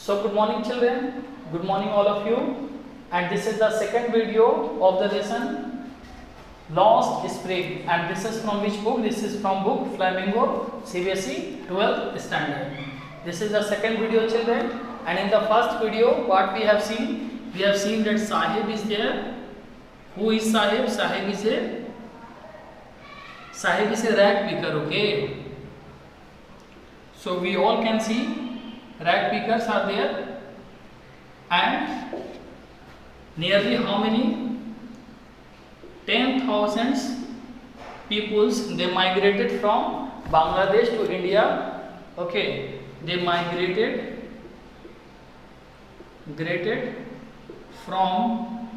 So good morning children, good morning all of you, and this is the second video of the lesson Lost Spring, and this is from which book? This is from book Flamingo CBSE 12th standard. This is the second video children, and in the first video what we have seen? We have seen that Sahib is there. Who is Sahib? Sahib is a rag picker, okay? So we all can see rag pickers are there, and nearly how many? 10,000 peoples they migrated from Bangladesh to India. Okay, they migrated from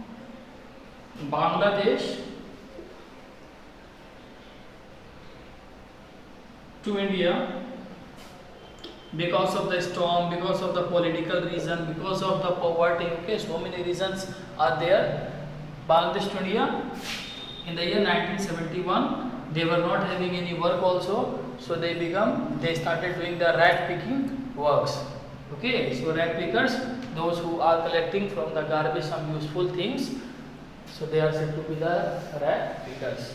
Bangladesh to India because of the storm, because of the political reason, because of the poverty. Okay, so many reasons are there. Bangladesh to India in the year 1971, they were not having any work also, so they started doing the rag picking works. Okay, so rag pickers, those who are collecting from the garbage some useful things, so they are said to be the rag pickers.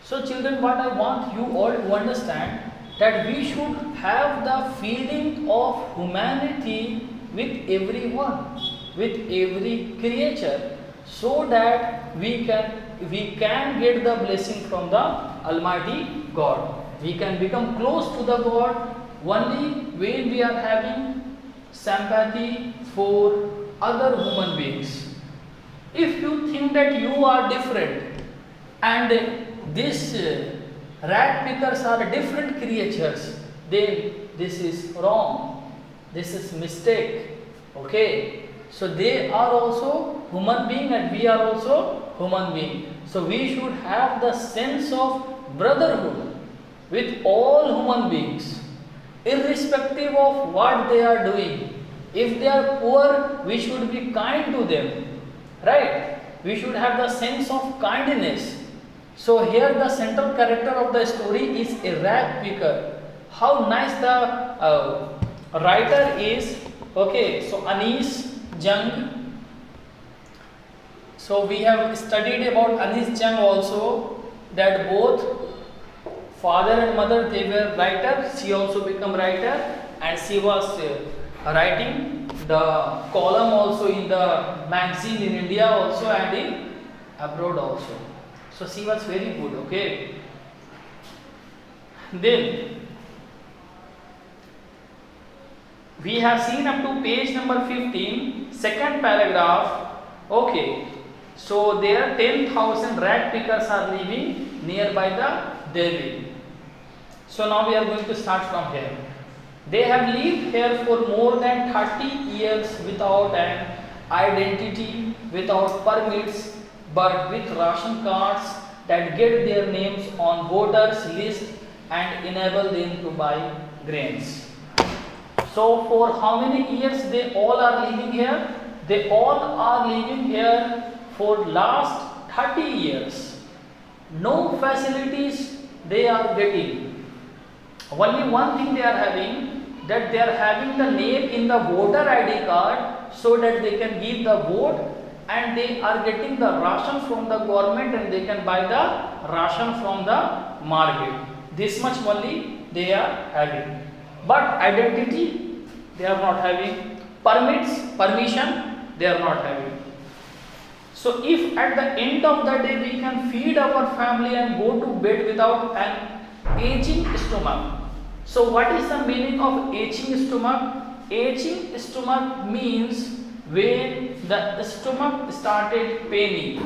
So children, what I want you all to understand, that we should have the feeling of humanity with everyone, with every creature, so that we can get the blessing from the Almighty God. We can become close to the God only when we are having sympathy for other human beings. If you think that you are different and this rag pickers are different creatures, then this is wrong, this is mistake. Okay, so they are also human being and we are also human being. So we should have the sense of brotherhood with all human beings, irrespective of what they are doing. If they are poor, we should be kind to them, right? We should have the sense of kindness. So here the central character of the story is a rag picker. How nice the writer is. Okay, so Anis Jung. So we have studied about Anis Jung also, that both father and mother, they were writers. She also became writer, and she was writing the column also in the magazine in India also and in abroad also. So she was very good. Okay, then we have seen up to page number 15, second paragraph. Okay, so there 10,000 rag pickers are living nearby the Delhi. So now we are going to start from here. They have lived here for more than 30 years without an identity, without permits, but with ration cards that get their names on voters list and enable them to buy grains. So for how many years they all are living here? They all are living here for last 30 years. No facilities they are getting. Only one thing they are having, that they are having the name in the voter ID card so that they can give the vote, and they are getting the ration from the government and they can buy the ration from the market. This much only they are having. But identity they are not having. Permission they are not having. So if at the end of the day we can feed our family and go to bed without an aching stomach. So what is the meaning of aching stomach? Aching stomach means when the stomach started paining.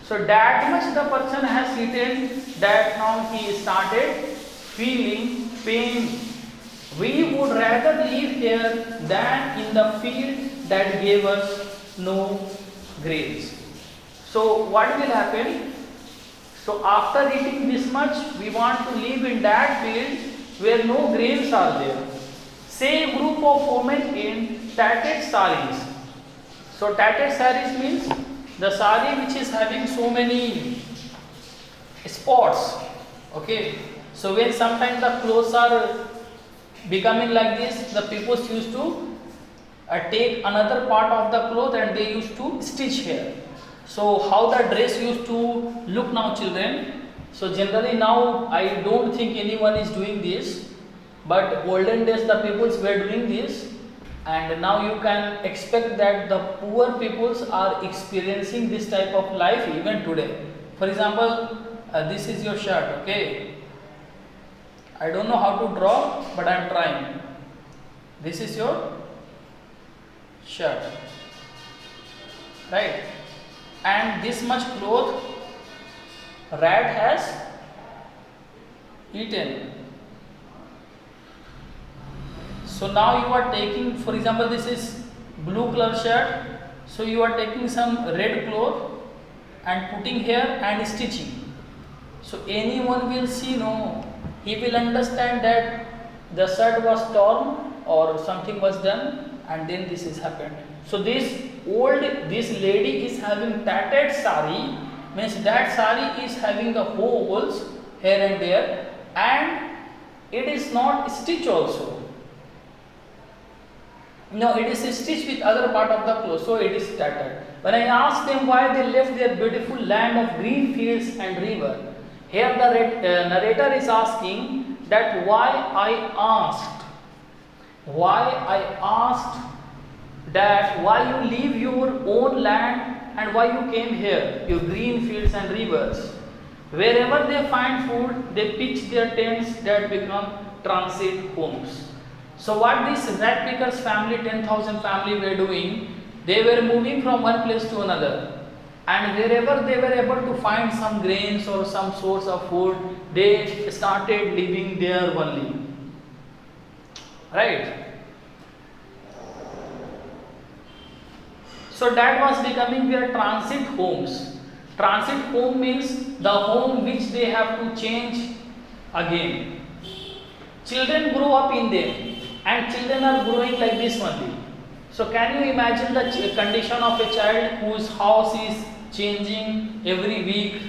So that much the person has eaten that now he started feeling pain. We would rather live here than in the field that gave us no grains. So what will happen? So after eating this much, we want to live in that field where no grains are there. Say a group of women in tattered saris. So tattered saris means the sari which is having so many spots. Okay, so when sometimes the clothes are becoming like this, the people used to take another part of the cloth and they used to stitch here. So how the dress used to look now, children? So generally now I don't think anyone is doing this, but olden days the peoples were doing this, and now you can expect that the poor peoples are experiencing this type of life even today. For example, this is your shirt, okay? I don't know how to draw, but I am trying. This is your shirt, right? And this much cloth rat has eaten. So now you are taking, for example, this is blue color shirt. So you are taking some red cloth and putting here and stitching. So anyone will see, no, he will understand that the shirt was torn or something was done, and then this is happened. So this lady is having tattered sari, means that sari is having the holes here and there, and it is not stitched also. No, it is stitched with other part of the cloth, so it is tattered. When I asked them why they left their beautiful land of green fields and river, here the narrator is asking that why I asked that why you leave your own land and why you came here, your green fields and rivers. Wherever they find food, they pitch their tents that become transit homes. So what this rat pickers family, 10,000 family were doing, they were moving from one place to another, and wherever they were able to find some grains or some source of food, they started living there only, right? So that was becoming their transit homes. Transit home means the home which they have to change again. Children grow up in them, and children are growing like this only. So can you imagine the condition of a child whose house is changing every week?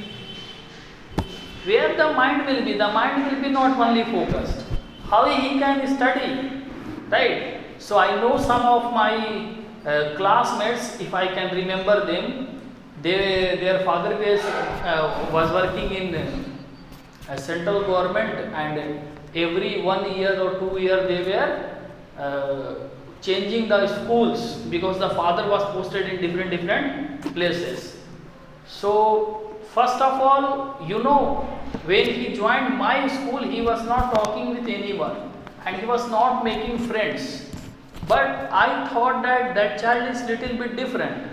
Where the mind will be? The mind will be not only focused. How he can study, right? So I know some of my classmates, if I can remember them, their father was working in central government, and every 1 year or 2 years they were changing the schools because the father was posted in different places. So first of all, you know, when he joined my school, he was not talking with anyone and he was not making friends. But I thought that that child is little bit different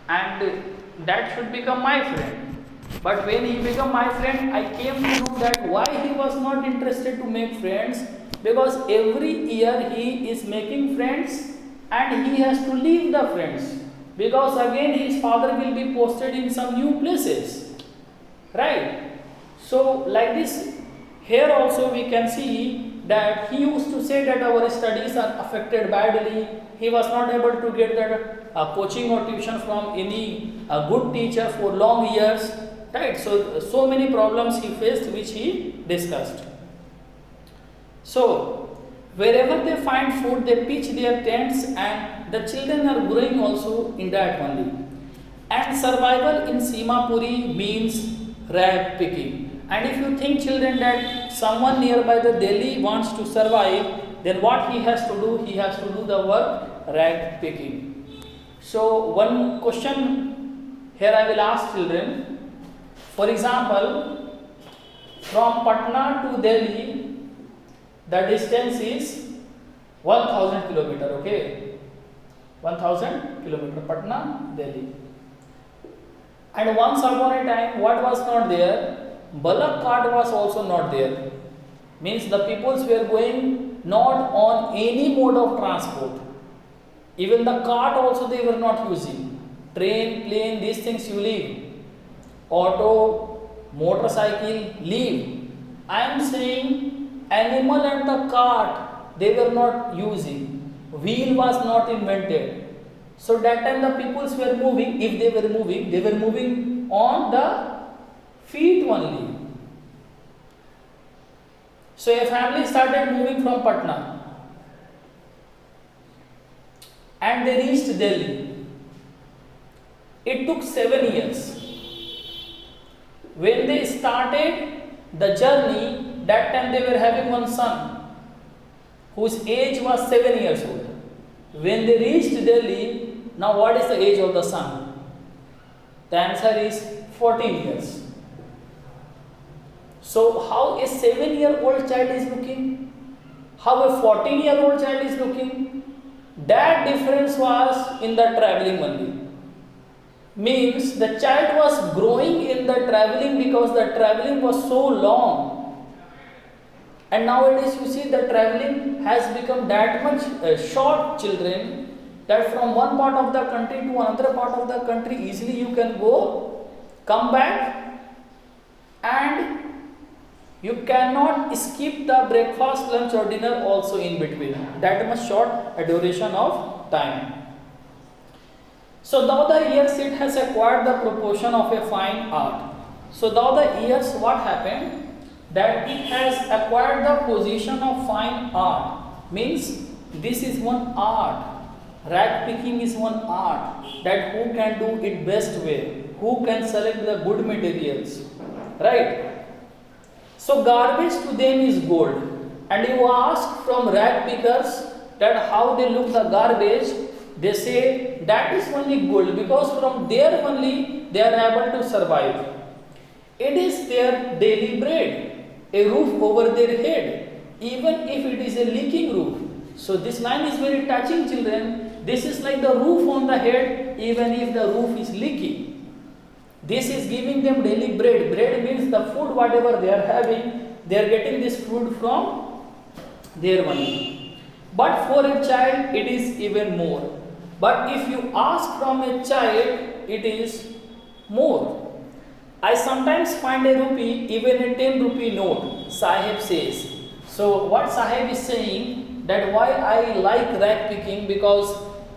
and that should become my friend. But when he became my friend, I came to know that why he was not interested to make friends, because every year he is making friends and he has to leave the friends, because again his father will be posted in some new places, right? So like this, here also we can see that he used to say that our studies are affected badly. He was not able to get that coaching or tuition from any good teacher for long years, right? So many problems he faced, which he discussed. So wherever they find food, they pitch their tents, and the children are growing also in that only. And survival in Simapuri means rag picking. And if you think, children, that someone nearby the Delhi wants to survive, then what he has to do? He has to do the work rag picking. So one question here I will ask children. For example, from Patna to Delhi, the distance is 1000 kilometer, okay? 1000 kilometer, Patna, Delhi. And once upon a time, what was not there? Bullock cart was also not there. Means the peoples were going not on any mode of transport. Even the cart also they were not using. Train, plane, these things you leave. Auto, motorcycle, leave. I am saying animal and the cart they were not using. Wheel was not invented. So that time the peoples were moving, if they were moving on the feet only. So a family started moving from Patna. and they reached Delhi. It took 7 years. When they started the journey, that time they were having one son whose age was 7 years old. When they reached Delhi, now what is the age of the son? The answer is 14 years. So how a 7-year-old child is looking? How a 14-year-old child is looking? That difference was in the traveling only. Means the child was growing in the traveling because the traveling was so long. And nowadays you see the traveling has become that much short, children, that from one part of the country to another part of the country easily you can go, come back, and you cannot skip the breakfast, lunch or dinner also in between. That much short a duration of time. So thou the years it has acquired the proportion of a fine art. So thou the years what happened? That it has acquired the position of fine art. Means this is one art. Rag picking is one art. That who can do it best way. Who can select the good materials. Right? So garbage to them is gold. And you ask from rag pickers that how they look the garbage, they say that is only gold because from there only they are able to survive. It is their daily bread, a roof over their head, even if it is a leaking roof. So this line is very touching, children. This is like the roof on the head, even if the roof is leaking. This is giving them daily bread. Bread means the food whatever they are having, they are getting this food from their money. But for a child it is even more. But if you ask from a child, it is more. I sometimes find a rupee, even a 10 rupee note, Sahib says. So what Sahib is saying, that why I like rag picking, because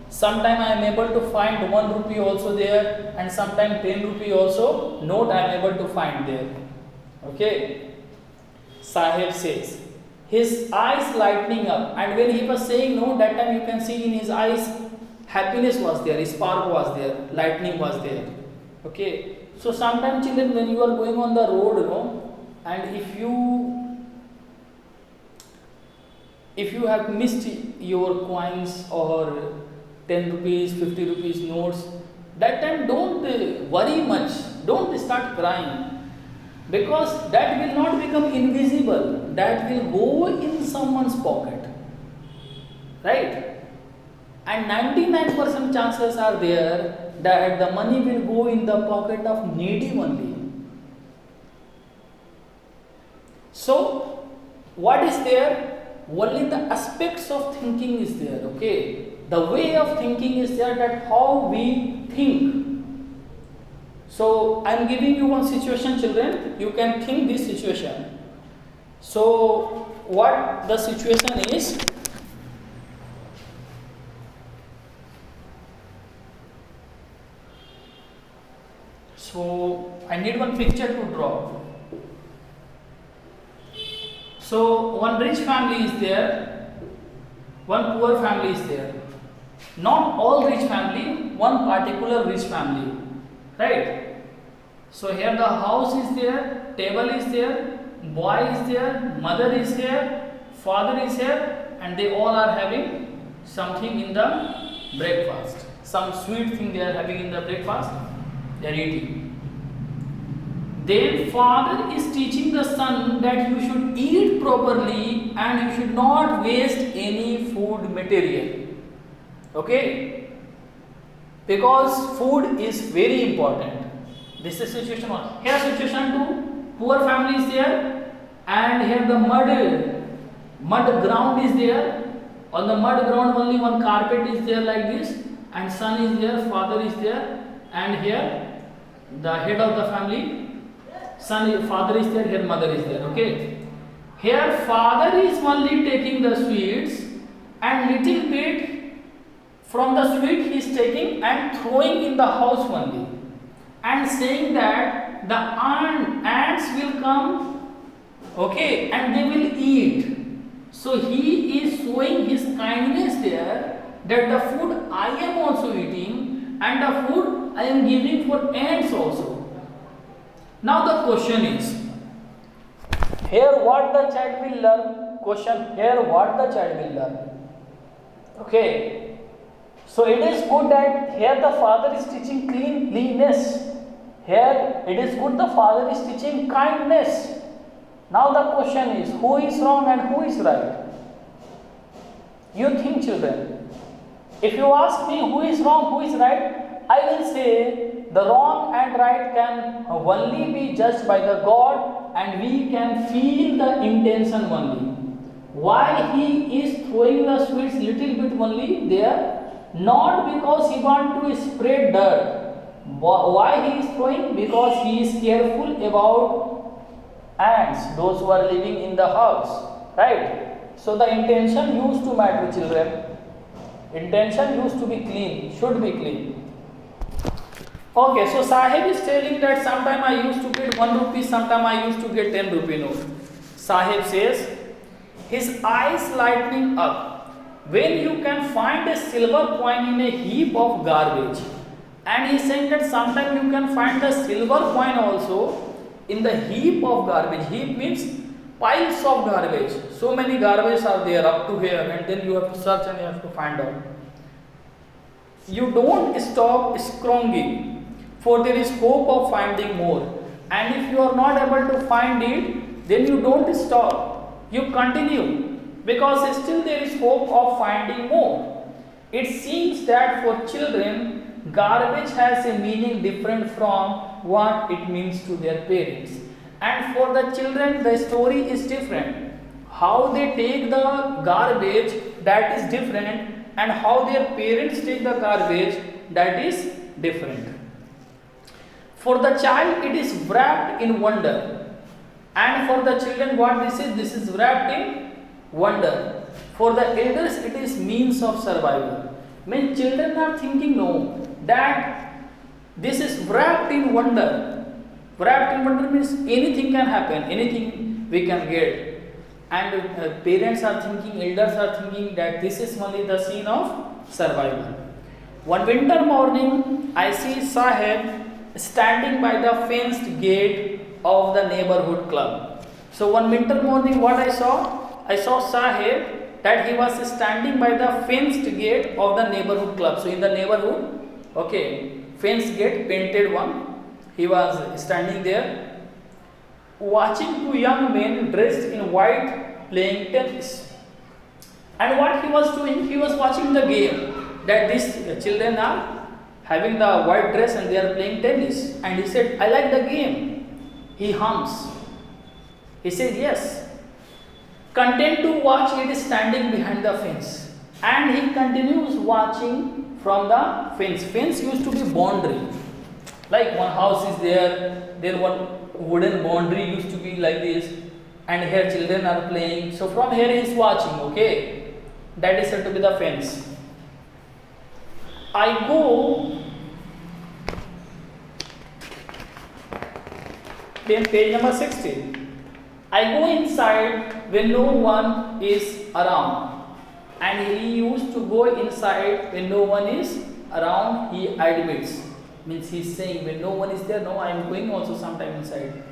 sometimes I am able to find 1 rupee also there, and sometimes 10 rupee also note I am able to find there. Okay. Sahib says. His eyes lightening up, and when he was saying no, that time you can see in his eyes happiness was there, spark was there, lightning was there. Okay. So sometimes, children, when you are going on the road, and if you have missed your coins or 10 rupees, 50 rupees notes, that time don't worry much, don't start crying, because that will not become invisible, that will go in someone's pocket, right? And 99% chances are there that the money will go in the pocket of needy only. So what is there? Only the aspects of thinking is there, okay? The way of thinking is there, that how we think. So I am giving you one situation, children, you can think this situation. So what the situation is? So I need one picture to draw. So one rich family is there, one poor family is there. Not all rich family, one particular rich family, right? So here the house is there, table is there, boy is there, mother is here, father is here, and they all are having something in the breakfast. Some sweet thing they are having in the breakfast, they are eating. Then father is teaching the son that you should eat properly and you should not waste any food material. Okay? Because food is very important. This is situation 1. Here situation 2, poor family is there, and here the mud ground is there. On the mud ground only one carpet is there like this, and son is there, father is there, and here the head of the family, father is there, here mother is there. Okay. Here father is only taking the sweets, and little bit from the sweet he is taking and throwing in the house only, and saying that the ants will come, and they will eat. So he is showing his kindness there, that the food I am also eating and the food I am giving for ants also. Now the question is, here what the child will learn? Question, here what the child will learn? Okay, so it is good that here the father is teaching cleanliness. Here it is good the father is teaching kindness. Now the question is, who is wrong and who is right? You think, children. If you ask me who is wrong, who is right, I will say the wrong and right can only be judged by the God, and we can feel the intention only. Why he is throwing the sweets little bit only there? Not because he want to spread dirt. Why he is throwing? Because he is careful about ants, those who are living in the house, right? So the intention used to matter, children. Intention used to be clean, should be clean. Okay, so Sahib is telling that sometime I used to get 1 rupee, sometime I used to get 10 rupee note. Sahib says, his eyes lightening up when you can find a silver coin in a heap of garbage. And he is saying that sometime you can find the silver coin also in the heap of garbage. Heap means piles of garbage. So many garbage are there up to here, and then you have to search and you have to find out. You don't stop scrolling, for there is hope of finding more. And if you are not able to find it, then you don't stop. You continue, because still there is hope of finding more. It seems that for children, garbage has a meaning different from what it means to their parents. And for the children, the story is different. How they take the garbage, that is different, and how their parents take the garbage, that is different. For the child, it is wrapped in wonder. And for the children, what this is? This is wrapped in wonder. For the elders, it is means of survival. When children are thinking, no, that this is wrapped in wonder. Wrapped in wonder means anything can happen, anything we can get. And parents are thinking, elders are thinking that this is only the scene of survival. One winter morning, I see Sahib standing by the fenced gate of the neighborhood club. So one winter morning, what I saw Sahib that he was standing by the fenced gate of the neighborhood club. So in the neighborhood, okay, fenced gate, painted one, he was standing there watching two young men dressed in white playing tennis. And what he was doing, he was watching the game that these children are having the white dress and they are playing tennis. And he said, I like the game. He hums. He said, yes. Content to watch, it is standing behind the fence. And he continues watching from the fence. Fence used to be boundary. Like one house is there, then one wooden boundary used to be like this. And here children are playing. So from here he is watching, okay. That is said to be the fence. I go, then page number 16. I go inside when no one is around. And he used to go inside when no one is around, he admits. Means he is saying when no one is there, no, I am going also sometime inside.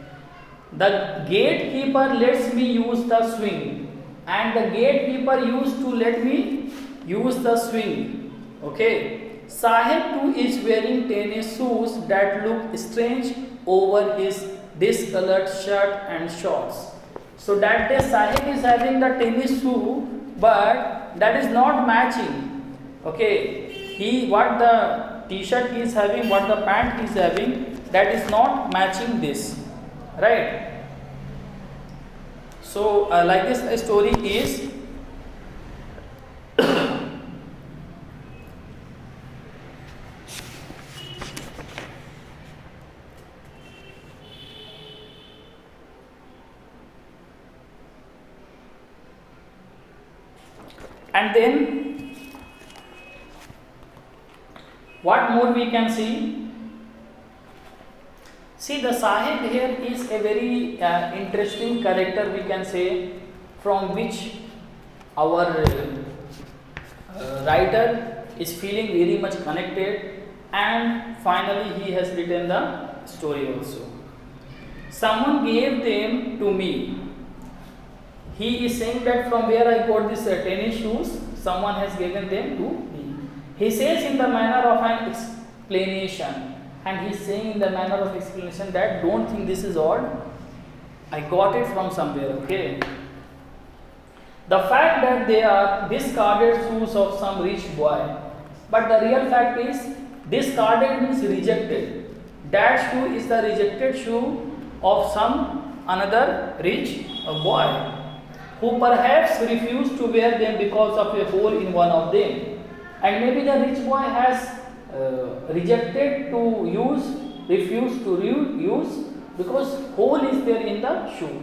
The gatekeeper lets me use the swing. And the gatekeeper used to let me use the swing. Okay. Sahib too is wearing tennis shoes that look strange over his discolored shirt and shorts. So that day Sahib is having the tennis shoe, but that is not matching. Okay, what the t-shirt he is having, what the pant he is having, that is not matching this, right? So like this the story is. And then what more we can see? See, the Sahib here is a very interesting character, we can say, from which our writer is feeling very much connected, and finally he has written the story also. Someone gave them to me. He is saying that from where I got this tennis shoes, someone has given them to me. He says in the manner of an explanation, and he is saying in the manner of explanation that don't think this is odd, I got it from somewhere, okay. The fact that they are discarded shoes of some rich boy, but the real fact is discarded means rejected. That shoe is the rejected shoe of some another rich boy, who perhaps refused to wear them because of a hole in one of them. And maybe the rich boy has rejected to use, refused to use because hole is there in the shoe.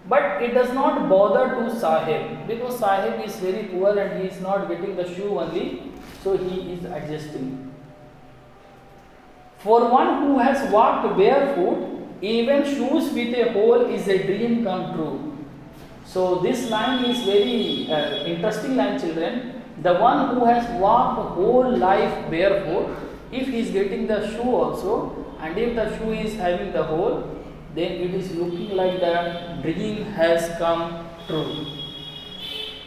But it does not bother to Sahib, because Sahib is very poor and he is not getting the shoe only, so he is adjusting. For one who has walked barefoot, even shoes with a hole is a dream come true. So this line is very interesting line, children. The one who has walked whole life barefoot, if he is getting the shoe also, and if the shoe is having the hole, then it is looking like the dream has come true.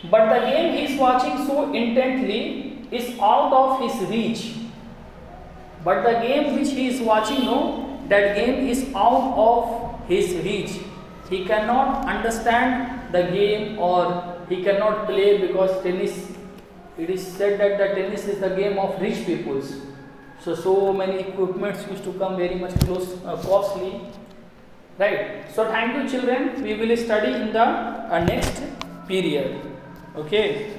But the game he is watching so intently is out of his reach. But the game which he is watching, no, that game is out of his reach. He cannot understand the game, or he cannot play, because tennis, it is said that the tennis is the game of rich peoples. So many equipments used to come very much costly. Right. So thank you, children. We will study in the next period. Okay.